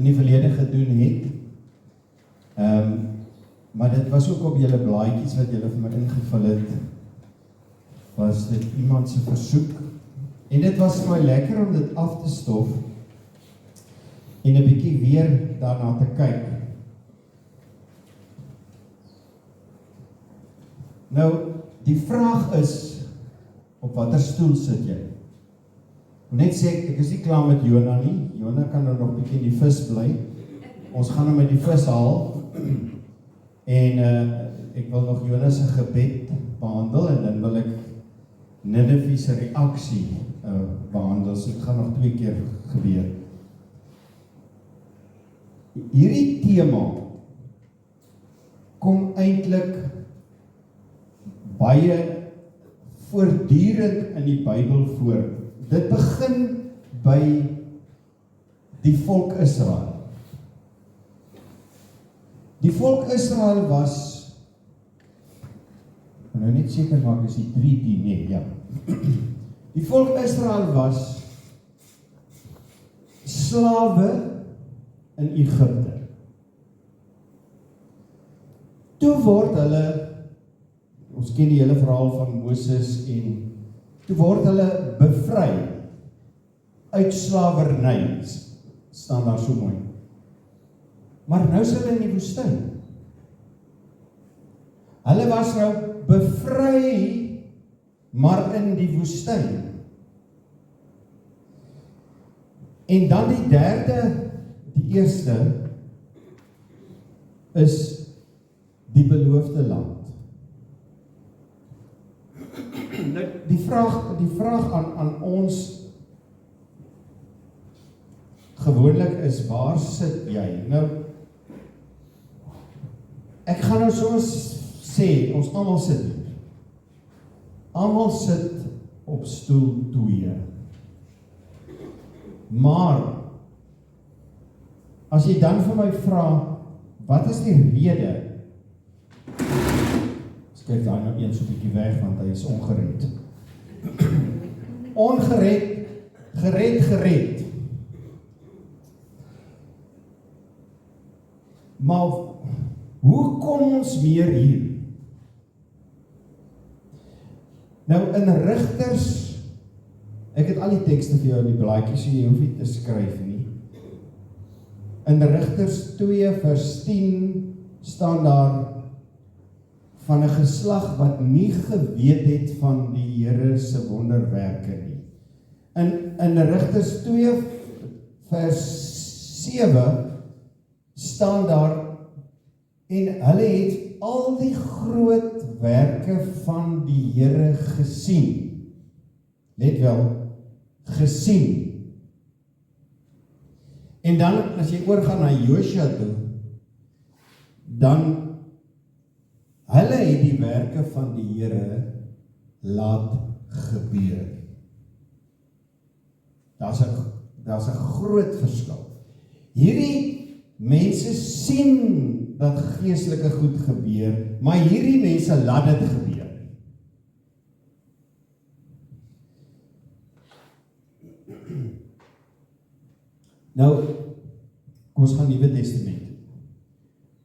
in die verlede gedoen het. Maar dit was ook op julle blaadjies wat julle vir my ingevul het, was dit iemand se versoek. En dit was vir my lekker om dit af te stof en 'n bietjie weer daarna te kyk. Nou, die vraag is, op watter stoel sit jy? Net sê ek is nie klaar met Jonah nie. Jonah kan nou nog bietjie in die vis bly. Ons gaan hom met die vis haal. En ek wil nog Jonah se gebed behandel en dan wil ek Nineve se reaksie behandel. So dit gaan nog 2 keer gebeur. Hierdie tema kom eintlik baie voortdurend in die Bybel voor. Dit begin by die volk Israel. Die volk Israel was, nou net seker maak is die 3D, nee, ja. Die volk Israel was slawe in Egipte. Toe word hulle, ons ken die hele verhaal van Moses en toe word hulle bevry uit slawerny, staan daar so mooi. Maar nou is hulle in die woestyn. Hulle was nou bevry, maar in die woestyn. En dan die derde, die eerste, is die beloofde land. Nou, die vraag aan ons gewoonlik is, waar sit jy? Nou, ek gaan nou soms sê, ons almal sit hier. Almal sit op stoel 2. Maar, as jy dan vir my vra, wat is die rede? Kyk daar nou een so 'n bietjie weg, want hy is ongered. Ongered, gered. Maar, hoe kom ons meer hier? Nou, in Rigters, ek het al die tekste vir jou in die blaadjies, so jy hoef nie te skryf nie. In Rigters 2 vers 10 staan daar, van 'n geslag wat nie geweet het van die Here se wonderwerke nie. In Rigters 2 vers 7 staan daar, en hulle het al die groot werke van die Here gesien. Let wel, gesien. En dan, as jy oorgaan na Josua toe, dan hulle het die werke van die Here laat gebeur. Daar's 'n groot verskil. Hierdie mense sien dat geestelike goed gebeur, maar hierdie mense laat dit gebeur. Nou, kom ons gaan Nuwe Testament.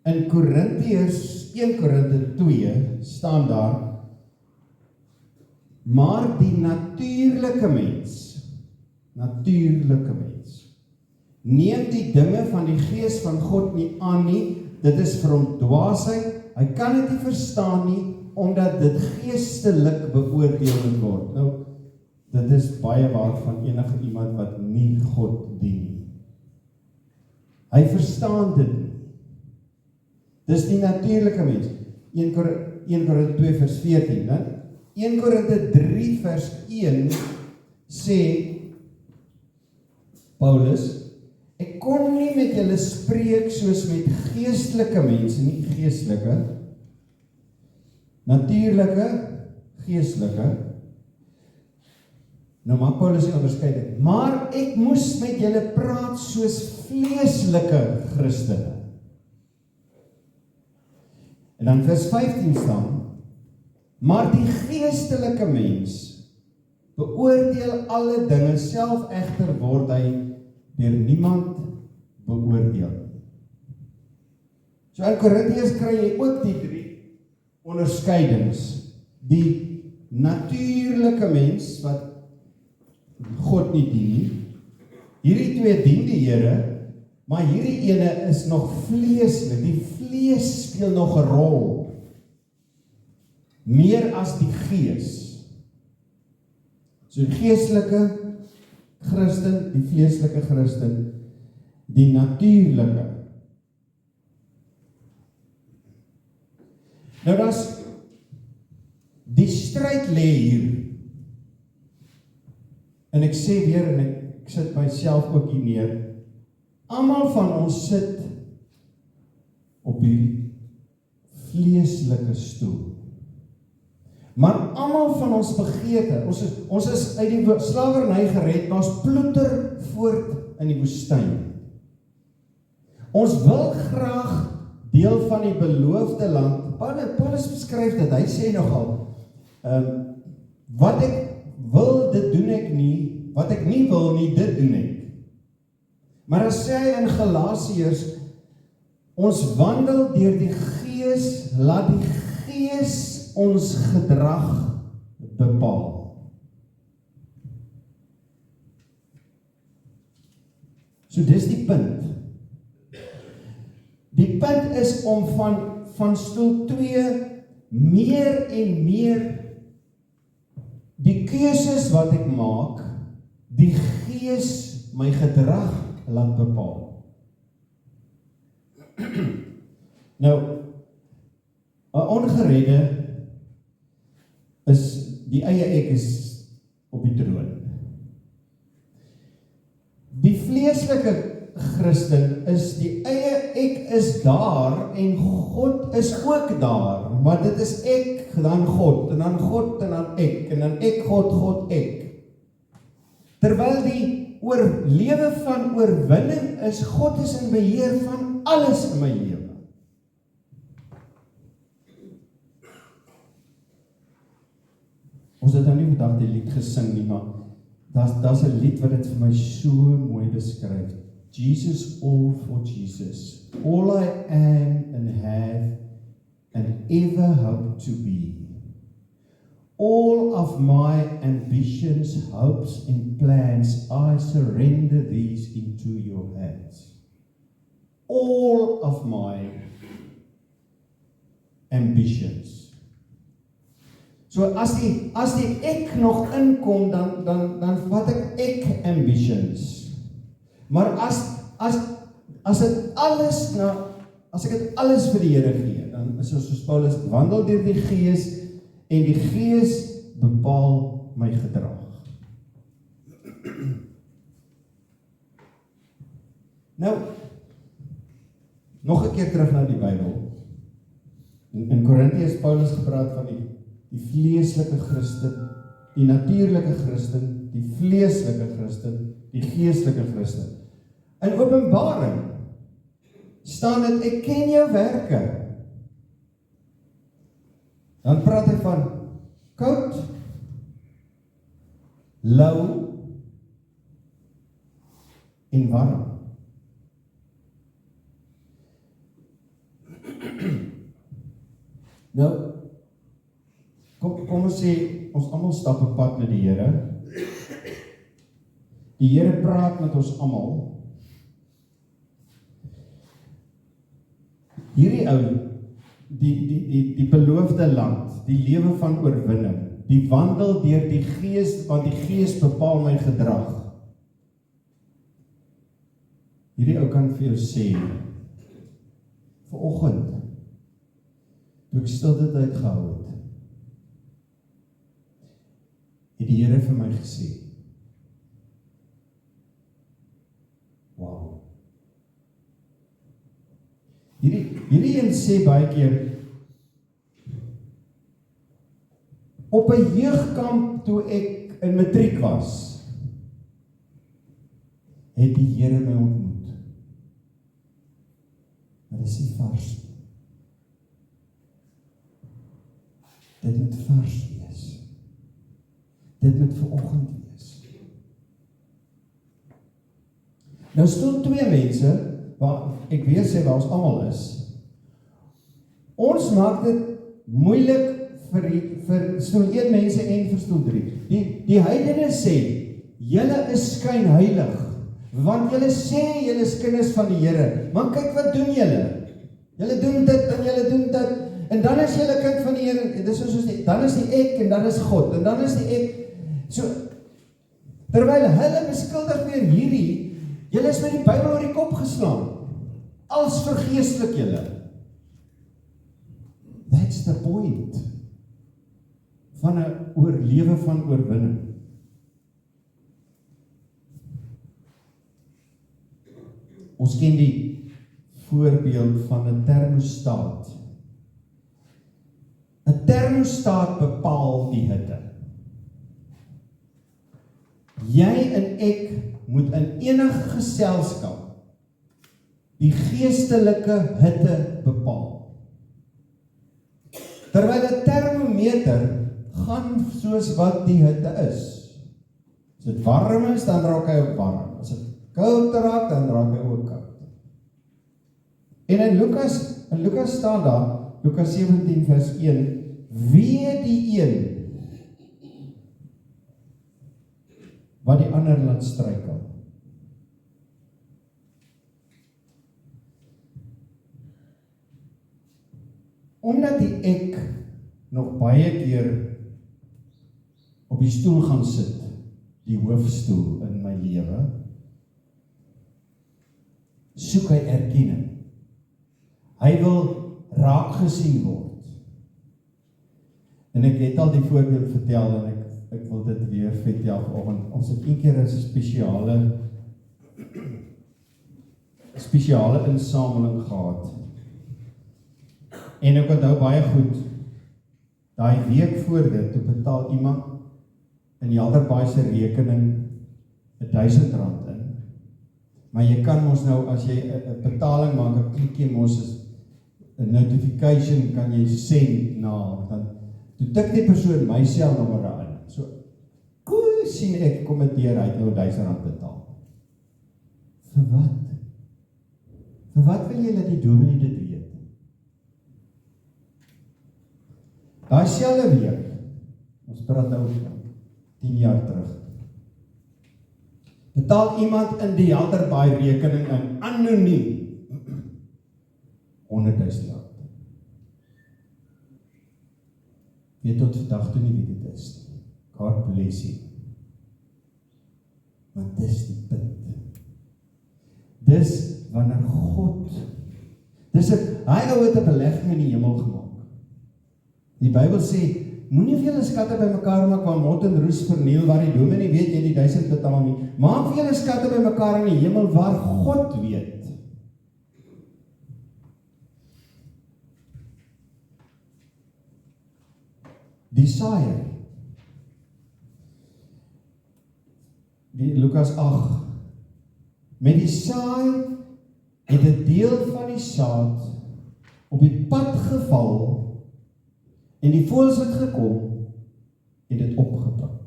In Korintiërs 1 Korinte 2 staan daar, maar die natuurlike mens, neem die dinge van die Gees van God nie aan nie, dit is vir hom dwaasheid, hy kan dit nie verstaan nie, omdat dit geestelik beoordeel moet word. Nou, dit is baie waar van enige iemand wat nie God dien nie. Hy verstaan dit nie. Dis die natuurlike mens. 1 Korinte 2 vers 14. Dan 1 Korinte 3 vers 1 sê Paulus, ek kon nie met julle spreek soos met geestelike mense, nie geestelike, natuurlike, geestelike. Nou maak Paulus die onderskeiding, maar ek moes met julle praat soos vleeslike Christene. En dan vers 15 staan, maar die geestelike mens beoordeel alle dinge, self egter word hy deur niemand beoordeel So in Korintiërs kry jy ook die 3 onderskeidings. Die natuurlike mens wat God nie dien nie. Hierdie 2 dien die Here, maar hierdie ene is nog vleeslik. Die vlees speel nog 'n rol. Meer as die gees. So die geestelike Christen, die vleeslike Christen, die natuurlike. Nou daar's die stryd lê hier. En ek sê weer, en ek sit myself ook hier neer, almal van ons sit op hierdie vleeslike stoel. Maar almal van ons begeerte, ons is uit die slawerny gered, maar ons ploeter voort in die woestyn. Ons wil graag deel van die beloofde land. Paulus beskryf dit, hy sê nogal, wat ek wil, dit doen ek nie, wat ek nie wil nie, dit doen ek. Maar dan sê hy in Galasiërs, ons wandel deur die Gees, laat die Gees ons gedrag bepaal. So dis die punt. Die punt is om van stoel 2 meer en meer die keuses wat ek maak, die Gees my gedrag laat bepaal. Nou, 'n ongeredde is, die eie ek is op die troon. Die vleeslike Christen is die eie ek is daar en God is ook daar, maar dit is ek, dan God, en dan God, en dan ek, God, God, ek. Terwyl die lewe van oorwinning is, God is in beheer van alles in my lewe. Ons het nou nie vandag die lied gesing nie, maar daar's 'n lied wat dit vir my so mooi beskryf. Jesus, all for Jesus. All I am and have and ever hope to be. All of my ambitions, hopes and plans, I surrender these into your hands. All of my ambitions. So as die ek nog inkom, dan vat ek ambitions. Maar as dit alles as ek dit alles vir die Here gee, dan is ons soos Paulus, wandel deur die Gees en die Gees bepaal my gedrag. Nou, nog 'n keer terug na die Bybel. In Korintiërs Paulus gepraat van die vleeslike Christen, die natuurlike Christen, die vleeslike Christen, die geestelike Christen. In Openbaring staan dit, ek ken jou werke. Dan praat hy van koud, lou en warm. Nou, kom ons sê, ons almal stap 'n pad met die Here. Die Here praat met ons almal. Hierdie ou, die beloofde land, die lewe van oorwinning, die wandel deur die Gees, want die Gees bepaal my gedrag. Hierdie ou kan vir jou sê, vanoggend, toe ek stilte tyd gehou het die Here vir my gesê, wow. Hierdie een sê baie keer, op 'n jeugkamp toe ek in matriek was, het die Here my ontmoet. Maar dit is nie vars. Dit moet vars wees. Dit moet vanoggend wees. Nou stoel 2 mense, waar ek weer sê waar ons almal is, Ons maak dit moeilik vir stoel 1 mense en vir stoel 3. Die heidene sê, julle is skynheilig, want julle sê julle is kinders van die Here, maar kyk wat doen julle? Julle doen dit en julle doen dit, en dan is julle kind van die Here, dis soos dan is die ek en dan is God, en dan is die ek, so, terwyl hulle beskuldig weer hierdie, julle is met die Bybel oor die kop geslaan, als vergeestelik julle. That's the point van 'n oorlewe van oorwinning. Ons ken die voorbeeld van 'n termostaat. 'n Termostaat bepaal die hitte. Jy en ek moet in enige geselskap die geestelike hitte bepaal. Terwyl 'n termometer gaan soos wat die hitte is. As dit warm is, dan raak hy ook warm. As dit koud raak, dan raak hy ook koud. En in Lukas staan daar, Lukas 17 vers 1, wee die een wat die ander laat struikel. Omdat die ek nog baie keer op die stoel gaan sit, die hoofstoel in my lewe, soek hy erkenning. Hy wil raak gesien word. En ek het al die voorbeeld vertel en ek wil dit weer vertel vanoggend. Ons het een keer 'n spesiale insameling gehad. En ek onthou baie goed, daai week voor dit, toe betaal iemand in Helderbaai se rekening R1000 in. Maar jy kan mos nou, as jy 'n betaling maak, 'n klikkie mos is 'n notification kan jy send na, dan toe tik die persoon my selnommer in. So, sien ek kommenteer, hy het nou R1000 betaal. Vir wat? Vir wat wil jy dat die dominee dit weet? Daai selfde week, ons praat nou 10 jaar terug, betaal iemand in die Helderbaai rekening in anoniem R100,000. Weet tot vandag toe nie wie dit is. God bless you. Want dis die punt. Dis wanneer God, hy ou het 'n belegging in die hemel gemaak. Die Bybel sê, moenie vir julle skatte bymekaar maak waar mot en roes verniel, waar die dominee weet jy die 1000 betaal nie. Maak vir julle skatte bymekaar in die hemel waar God weet. Die saaier. Die Lukas 8. Met die saai het 'n deel van die saad op die pad geval en die voëls het gekom en dit opgepik.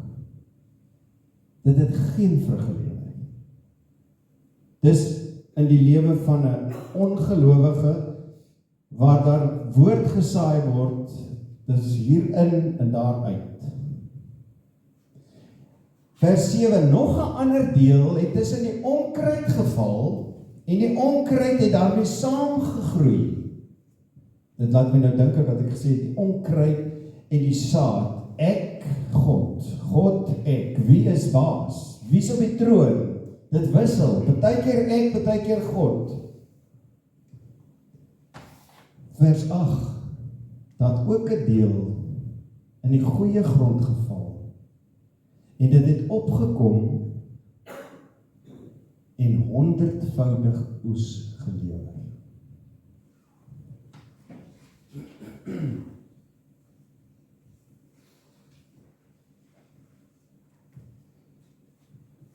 Dit het geen vrug gelewer nie. Dis in die lewe van 'n ongelowige waar daar woord gesaai word, dis hierin en daaruit. Vers 7, nog 'n ander deel het tussen die onkruid geval en die onkruid het daarmee saamgegroei. Dit laat my nou dink wat ek gesê het, die onkruid en die saad, ek, God, ek, wie is baas? Wie is op die troon? Dit wissel, partykeer ek, partykeer God. Vers 8, dat ook 'n deel in die goeie grond geval en dit het opgekom en 100voudig oes gelewer.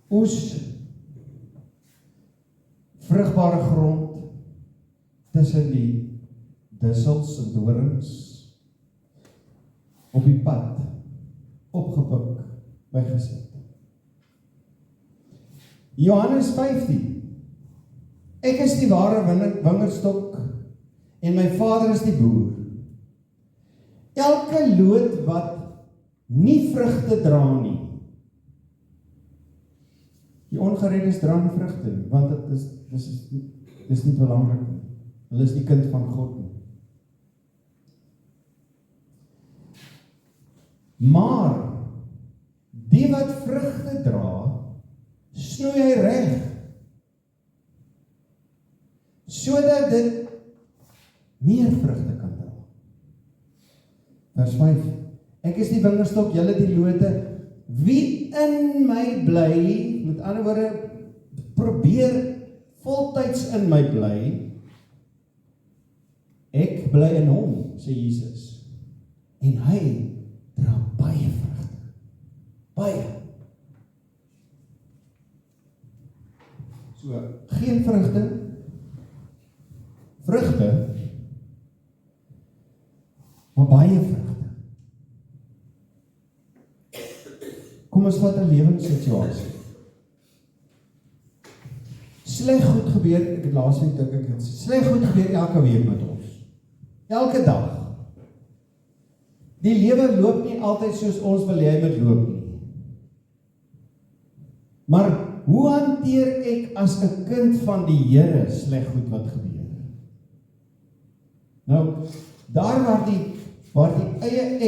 Oes, vrugbare grond tussen die dussels en dorings op die pad opgepik, bygesit. Johannes 15. Ek is die ware wingerdstok en my Vader is die boer. Elke loot wat nie vrugte dra nie. Die ongereddes dra nie vrugte nie, want dit is nie belangrik nie. Hulle is die kind van God nie. Maar die wat vrugte dra, snoei hy reg, sodat dit meer vrugte kan dra. Vers 5. Ek is die wingerdstok, julle die lote. Wie in my bly, met ander woorde, probeer voltyds in my bly, ek bly in hom, sê Jesus. En hy dra baie vrugte. Baie. So, geen vrugte, maar baie vrugte. Kom ons vat 'n lewenssituasie. Sleg goed gebeur, ek het laasweek dink ek, sleg goed gebeur elke week met ons. Elke dag. Die lewe loop nie altyd soos ons wil hê hy moet loop nie. Maar hoe hanteer ek as 'n kind van die Here sleg goed wat gebeur? Nou, daar waar die eie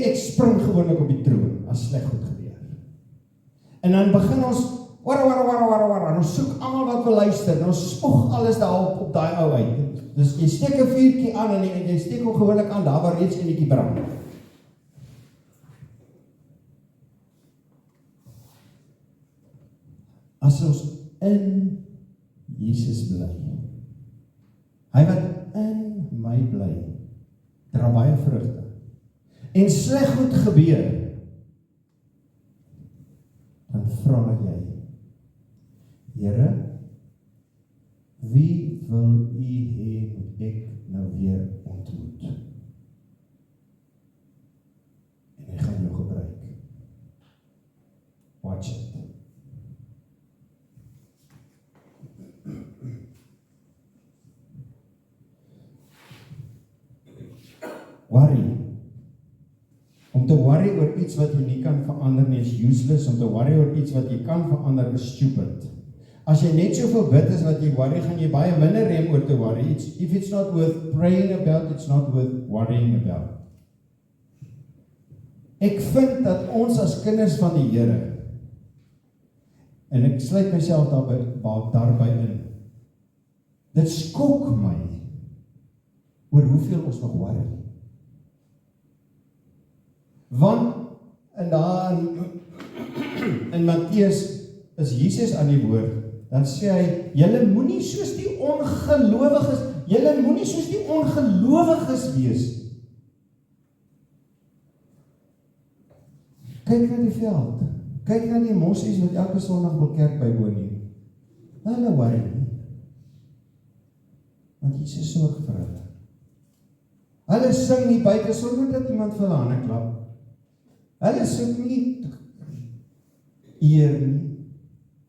ek spring gewoonlik op die troon as sleg goed gebeur. En dan begin ons en ons soek almal wat wil luister, en ons spoeg alles daar op daai ou uit. Dus jy steek 'n vuurtjie aan en jy steek hom gewoonlik aan daar waar reeds enetjie brand. As ons in Jesus bly, hy wat in my bly, dra baie vrugte. En sleg goed gebeur, dan vra jy, Here, wie wil U hê moet ek nou weer ontmoet? En hy gaan jou gebruik. Watch it. Worry. Om te worry oor iets wat jy nie kan verander nie is useless. Om te worry oor iets wat jy kan verander is stupid. As jy net soveel bid is wat jy worry, gaan jy baie minder rem oor te worry. If it's not worth praying about, it's not worth worrying about. Ek vind dat ons as kinders van die Here, en ek sluit myself daarby in, dit skok my oor hoeveel ons nog worry. Want in Matteus is Jesus aan die woord, dan sê hy, julle moenie soos die ongelowiges wees. Kyk na die veld, kyk na die mossies wat elke Sondag wil kerk bywoon nie. Hulle worry nie, want Jesus sorg vir hulle. Hulle sing nie buite sonder dat iemand vir hulle hande klap. Hulle soek nie eer nie,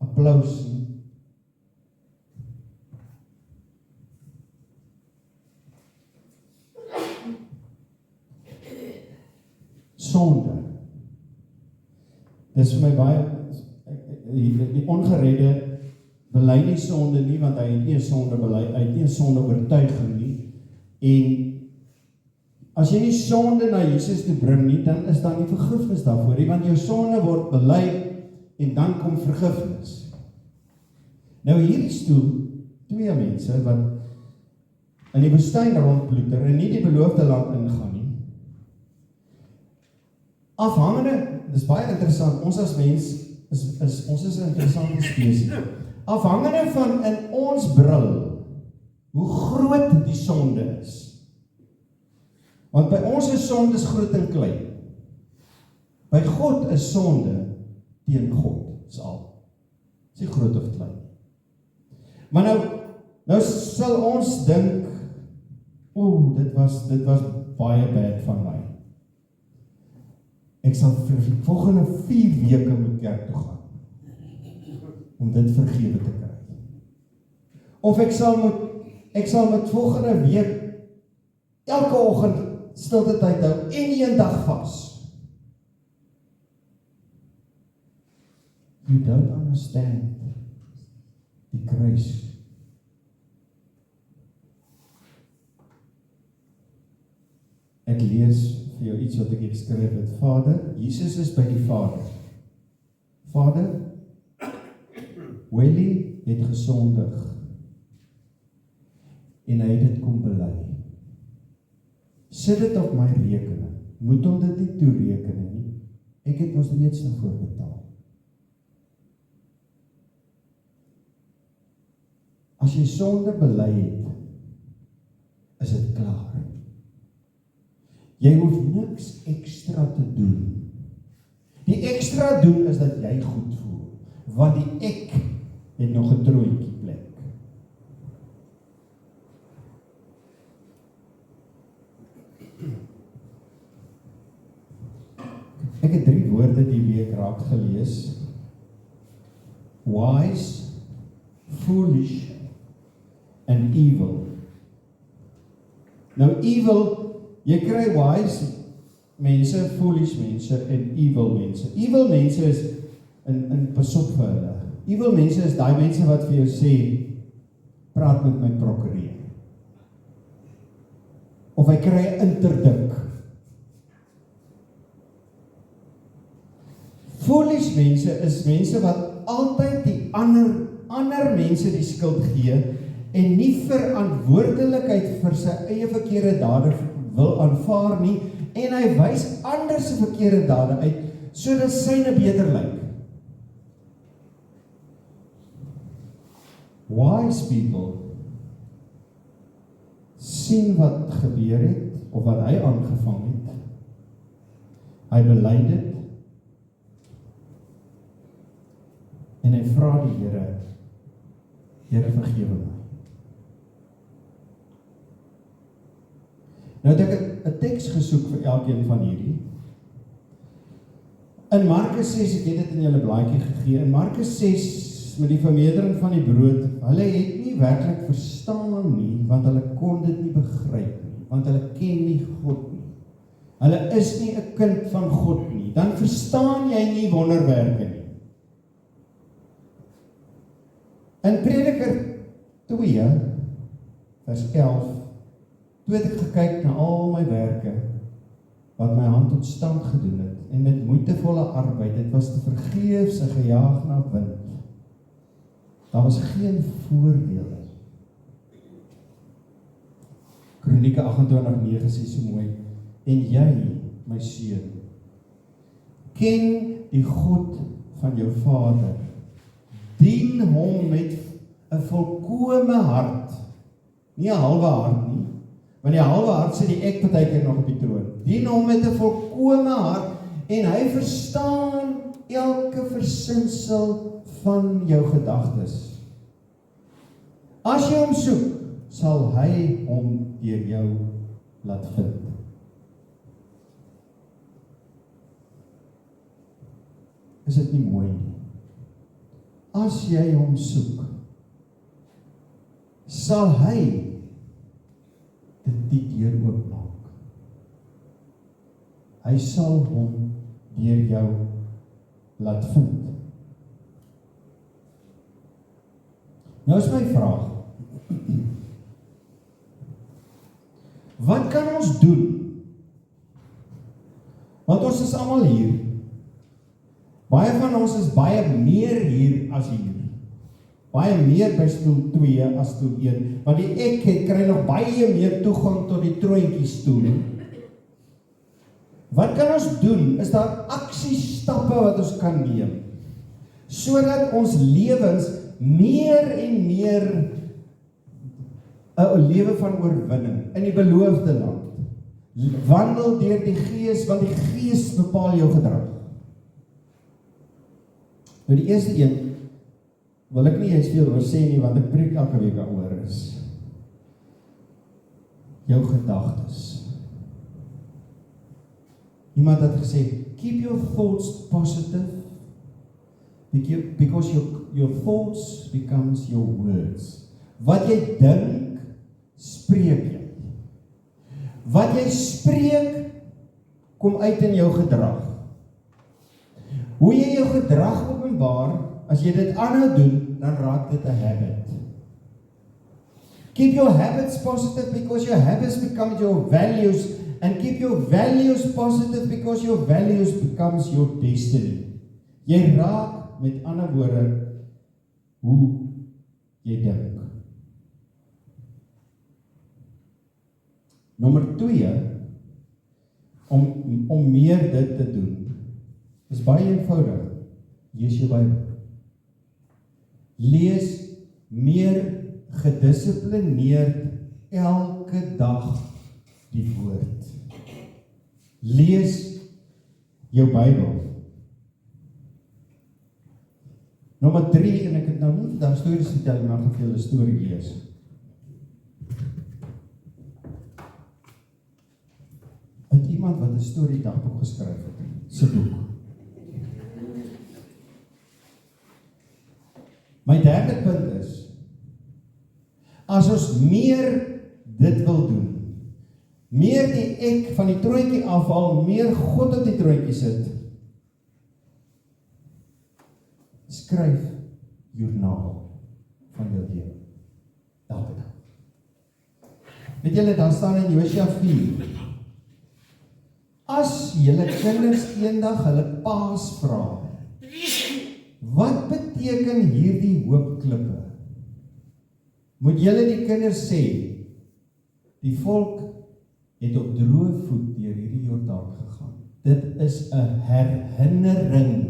applaus nie. Sonde. Dis vir my baie, die ongeredde bely nie sonde nie, want hy het nie 'n sonde bely, hy het nie 'n sonde oortuiging nie. En as jy nie sonde na Jesus toe bring nie, dan is daar nie vergifnis daarvoor nie, want jou sonde word bely en dan kom vergifnis. Nou hier is twee mense wat in die woestyn rondploeter en nie die beloofde land ingaan nie. Afhangende, dis baie interessant, ons as mens ons is 'n interessante spesies. Afhangende van in ons bril hoe groot die sonde is. Want by ons is sondes groot en klein. By God is sonde teen God, is al. Is nie groot of klein. Maar nou sal ons dink, dit was baie bad van my. Ek sal vir die volgende 4 weke moet kerk toe gaan, om dit vergewe te kry. Of ek sal met volgende week elke oggend stilte tyd hou en 1 dag vas. You don't understand die kruis. Ek lees vir jou iets wat ek hier geskryf het. Vader, Jesus is by die Vader. Vader, Willie het gesondig en hy het dit kom bely. Sit dit op my rekening. Moet hom dit nie toereken nie. Ek het mos reeds daarvoor betaal. As jy sonde bely het, is dit klaar. Jy hoef niks ekstra te doen. Die ekstra doen is dat jy goed voel, want die ek het nog 'n trooitjie plek. Ek het 3 woorde die week raak gelees. Wise, foolish and evil. Nou evil, jy kry wise mense, foolish mense en evil mense. Evil mense is in pas op vir hulle. Evil mense is daai mense wat vir jou sê, praat met my prokureur. Of hy kry 'n interdik. Foolish mense is mense wat altyd die ander mense die skuld gee en nie verantwoordelikheid vir sy eie verkeerde dade wil aanvaar nie, en hy wys ander se verkeerde dade uit, sodat syne beter lyk. Wise people sien wat gebeur het, of wat hy aangevang het. Hy bely dit, en hy vra die Here, Here vergewe my. Nou het ek 'n teks gesoek vir elkeen van hierdie. In Markus 6, ek het dit in julle blaadjie gegee, in Markus 6, met die vermeerdering van die brood, hulle het nie werklik verstaan nie, want hulle kon dit nie begryp nie, want hulle ken nie God nie. Hulle is nie 'n kind van God nie, dan verstaan jy nie wonderwerke nie. In Prediker 2, vers 11, toe het ek gekyk na al my werke, wat my hand tot stand gedoen het, en met moeitevolle arbeid, dit was te vergeefs en gejaag na wind. Daar was geen voordele. Kronieke 28:9 sê so mooi, en jy, my seun, ken die God van jou vader, dien hom met 'n volkome hart, nie 'n halwe hart nie, want die halwe hart sit die ek partykeer nog op die troon. Dien hom met 'n volkome hart, en hy verstaan elke versinsel van jou gedagtes. As jy hom soek, sal hy hom deur jou laat vind. Is dit nie mooi nie? As jy hom soek, sal hy dit die deur oopmaak. Hy sal hom deur jou laat vind. Nou is my vraag, wat kan ons doen? Want ons is almal hier. Baie van ons is baie meer hier as hier. Baie meer by stoel 2 as stoel 1, want die ek kry nog baie meer toegang tot die troontjiestoel. Wat kan ons doen? Is daar aksiestappe wat ons kan neem, sodat ons lewens meer en meer 'n lewe van oorwinning in die beloofde land. Wandel deur die Gees, want die Gees bepaal jou gedrag. Nou die eerste een, wil ek nie eens veel oor sê nie, want ek preek elke week daaroor is. Jou gedagtes. Iemand het gesê, keep your thoughts positive, because your thoughts becomes your words. Wat jy dink, spreek jy. Wat jy spreek, kom uit in jou gedrag. Hoe jy jou gedrag openbaar, as jy dit aanhou doen, dan raak dit 'n habit. Keep your habits positive because your habits become your values, and keep your values positive because your values becomes your destiny. Jy raak, met ander woorde, hoe jy dink. Nommer 2, om meer dit te doen, is baie eenvoudig. Lees jou Bybel. Lees meer gedissiplineerd elke dag die woord. Lees jou Bybel. Nommer 3, en ek het nou nie vandag stories vertel, maar ek gaan vir julle 'n storie lees. Uit iemand wat 'n storie dagboek geskryf het, se boek. My derde punt is, as ons meer dit wil doen, meer die ek van die troontjie afhaal, meer God op die troontjie sit, skryf joernaal van jou lewe. Elke dag. Weet julle, daar staan in Josua 4, as julle kinders eendag hulle paas vra, wat beteken hierdie hoopklippe? Moet julle die kinders sê, die volk het op droë voet deur hierdie Jordaan gegaan. Dit is 'n herinnering.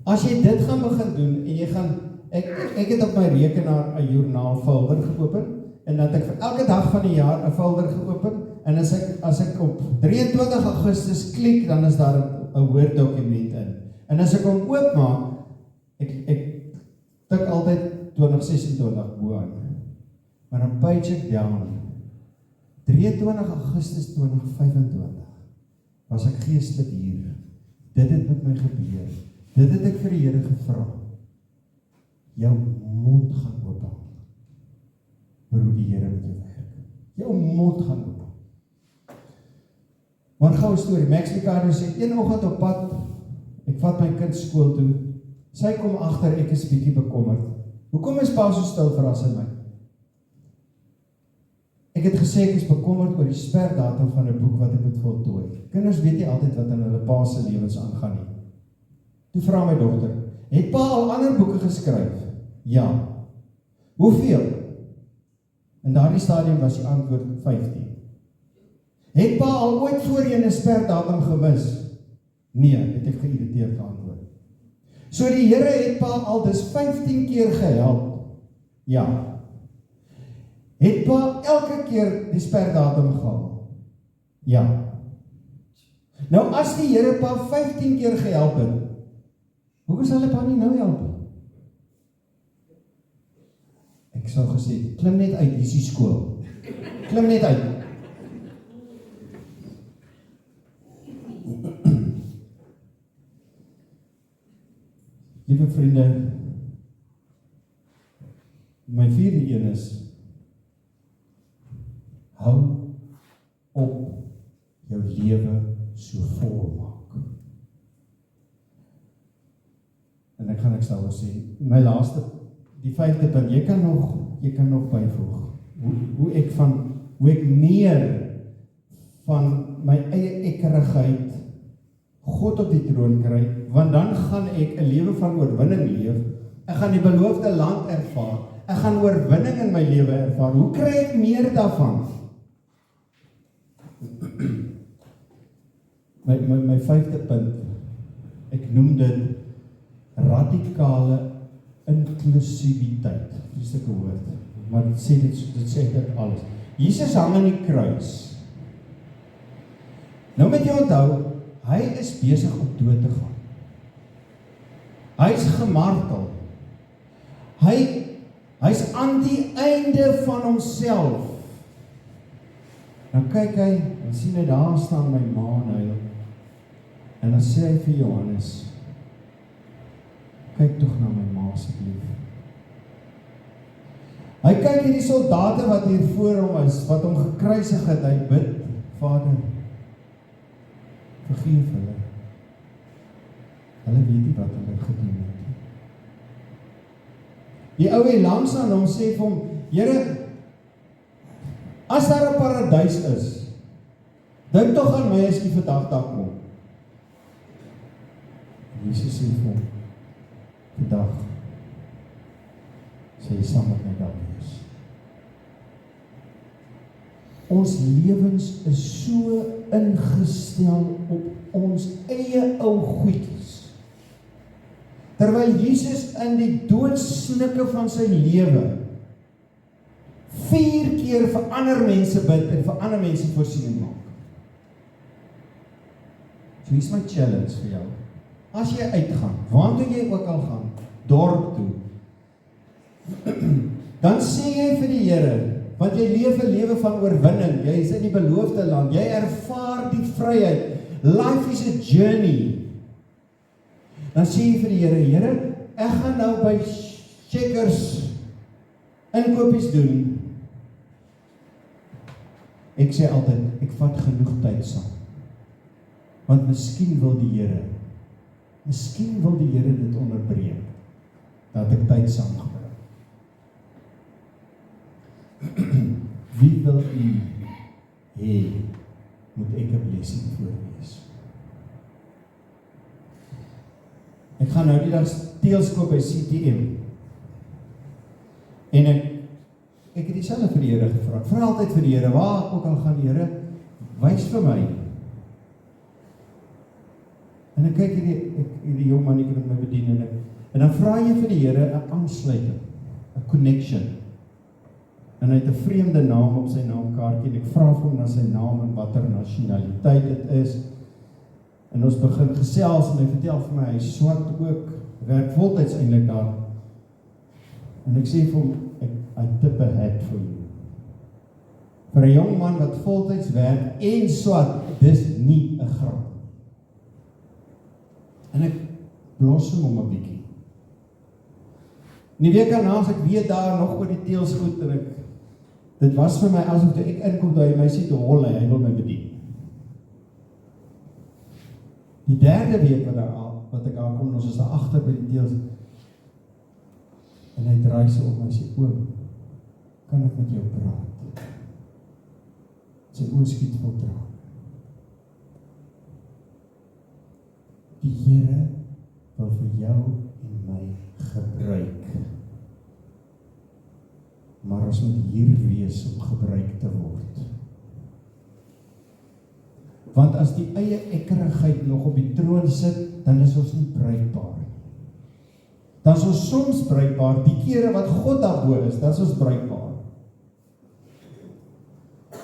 As jy dit gaan begin doen, en jy gaan, ek het op my rekenaar 'n joernaal folder geopen, en dat ek vir elke dag van die jaar 'n folder geopen, en as ek op 23 Augustus klik, dan is daar 'n Word dokument in. En as ek hom oopmaak, ek tik altyd 2026 bo aan. Maar dan page ek down. 23 Augustus 2025 was ek geestelik hier. Dit het met my gebeur. Dit het ek vir die Here gevra. Jou mond gaan oop. Oor hoe die Here met jou werk. Jou mond gaan oop. Maar gou 'n storie. Max Ricardo sê, een oggend op pad, ek vat my kind skool toe, sy kom agter, ek is bietjie bekommerd. Hoekom is pa so stil, vra sy my? Ek het gesê ek is bekommerd oor die sperdatum van 'n boek wat ek moet voltooi. Kinders weet nie altyd wat in hulle pa se lewens aangaan nie. Toe vra my dogter, het pa al ander boeke geskryf? Ja. Hoeveel? In daardie stadium was die antwoord 15. Het pa al ooit voorheen 'n sperdatum gemis? Nee, het ek geïrriteerd geantwoord. So die Here het pa al dus 15 keer gehelp. Ja. Het pa elke keer die sperdatum gehaal? Ja. Nou as die Here pa 15 keer gehelp het, hoekom sal hy pa nie nou help? Ek sou gesê, klim net uit, dis die skool. Klim net uit. Liewe vriende, my vierde een is, hou op jou lewe so vol maak. En ek gaan sal sê, my laaste, die 5de punt, jy kan nog byvoeg, hoe ek meer van my eie ekkerigheid God op die troon kry, want dan gaan ek 'n lewe van oorwinning leef, ek gaan die beloofde land ervaar, ek gaan oorwinning in my lewe ervaar. Hoe kry ek meer daarvan? My 5de punt, ek noem dit radikale inklusiwiteit. Dis 'n woord, maar dit sê dit alles. Jesus hang aan die kruis. Nou moet jy onthou, hy is besig om dood te gaan. Hy is gemartel. Hy's aan die einde van homself. Dan kyk hy, en sien hy daar staan my ma en huil. En dan sê hy vir Johannes, kyk tog na my ma asseblief. Hy kyk hierdie soldate wat hier voor hom is, wat hom gekruisig het, hy bid, Vader, vergeef hulle. Hulle weet nie wat hulle gedoen het. Die ou hier langs aan hom sê vir hom, Here, as daar 'n paradys is, dink tog aan my as jy vandag daar kom. Jesus sê vir hom, vandag, sê jy saam met my daar wees. Ons lewens is so ingestel op ons eie ou goedjies. Terwyl Jesus in die doodsnikke van sy lewe 4 keer vir ander mense bid en vir ander mense voorsiening maak. So hier is my challenge vir jou. As jy uitgaan, waartoe jy ook al gaan, dorp toe, dan sê jy vir die Here, want jy leef 'n lewe van oorwinning, jy is in die beloofde land, jy ervaar die vryheid, life is a journey. Dan sê jy vir die Here, Here, ek gaan nou by Checkers inkopies doen. Ek sê altyd, ek vat genoeg tyd saam. Want miskien wil die Here dit onderbreek, dat ek tyd saam gebruik. Wie wil u hê, moet ek 'n blessing voorwees? Ek gaan nou die dag teels koop by CTM. En ek het dieselfde vir die Here gevra. Vra altyd vir die Here, waar ek ook al gaan, die Here, wys vir my. En ek kyk hierdie jong man, ek het my bedien, en dan vra jy vir die Here 'n aansluiting, 'n connection. En hy het 'n vreemde naam op sy naamkaartjie, en ek vra vir hom na sy naam en watter nasionaliteit dit is. En ons begin gesels, en hy vertel vir my, hy is swart ook, werk voltyds eintlik daar. En ek sê vir hom, I tip a hat for you. Vir 'n jong man wat voltyds werk en swart, dis nie 'n grap. En ek blossom hom 'n bietjie. Die week daarna, as ek weer daar nog oor die teels goed, en dit was vir my asof toe ek inkom, dat hy my sê te holle, hy wil my bedien. Die derde week wat ek aankom, ons is daar agter by die teels, en hy draai sy op my sê, oom, kan ek met jou praat? Sy oë skiet vol trane. Die Here wil vir jou en my gebruik. Maar ons moet hier wees om gebruik te word. Want as die eie ekkerigheid nog op die troon sit, dan is ons nie bruikbaar. Dan is ons soms bruikbaar, die kere wat God daarbo is, dan is ons bruikbaar.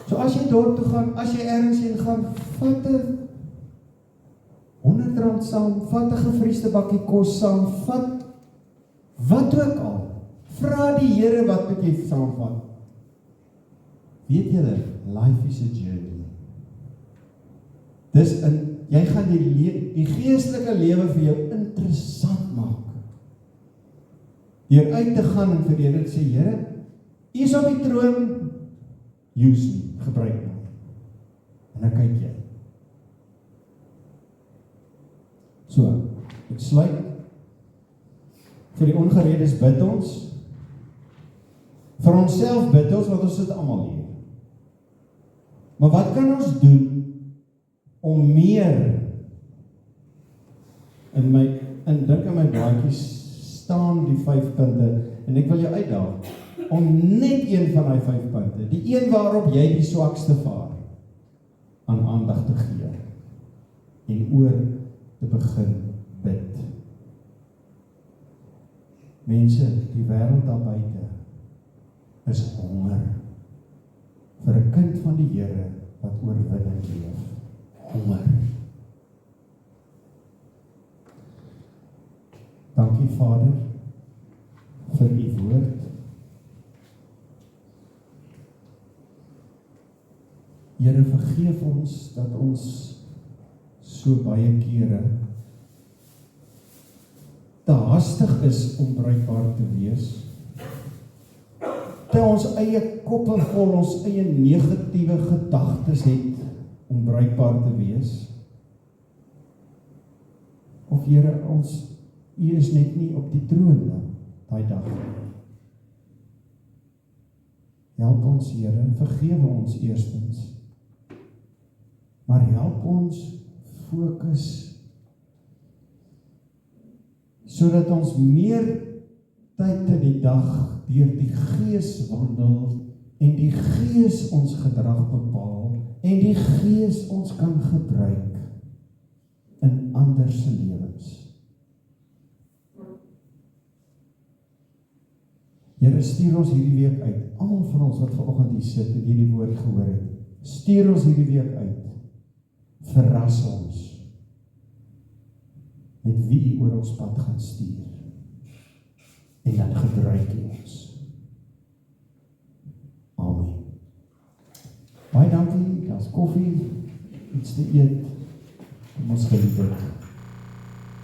So as jy dorp toe gaan, as jy ergens heen gaan, vat 'n R100 saam, vat 'n gevriesde bakkie kos saam, vat wat ook al. Vra die Here wat moet jy saamvat. Weet julle, life is a journey. Jy gaan die geestelike lewe vir jou interessant maak. Deur uit te gaan en vir die Here te sê, Here, U is op die troon, use me, gebruik my. En dan kyk jy. So, ek sluit. Vir die ongeredes bid ons. Vir onsself bid ons, want ons sit almal hier. Maar wat kan ons doen om meer dink aan my blaadjies staan die 5 punte, en ek wil jou uitdaag om net een van die 5 punte, die een waarop jy die swakste vaar, aan aandag te gee en oor te begin bid. Mense, die wêreld daar buite is honger vir 'n kind van die Here wat oorwinning leef. Honger. Dankie Vader vir U woord. Here, vergeef ons dat ons so baie kere te hastig is om bruikbaar te wees. ons eie koppe vol, ons eie negatiewe gedagtes het om bruikbaar te wees? Of Here, U is net nie op die troon daai dag. Help ons, Here, vergewe ons eerstens. Maar help ons fokus, sodat ons meer tyd in die dag deur die Gees wandel en die Gees ons gedrag bepaal en die Gees ons kan gebruik in ander se lewens. Here, stuur ons hierdie week uit, almal van ons wat vanoggend hier sit en hierdie woord gehoor het, stuur ons hierdie week uit, verras ons met wie U oor ons pad gaan stuur en dan gebruik U ons. Amen. Baie dankie, daar's koffie, iets te eet, kom ons geniet dit.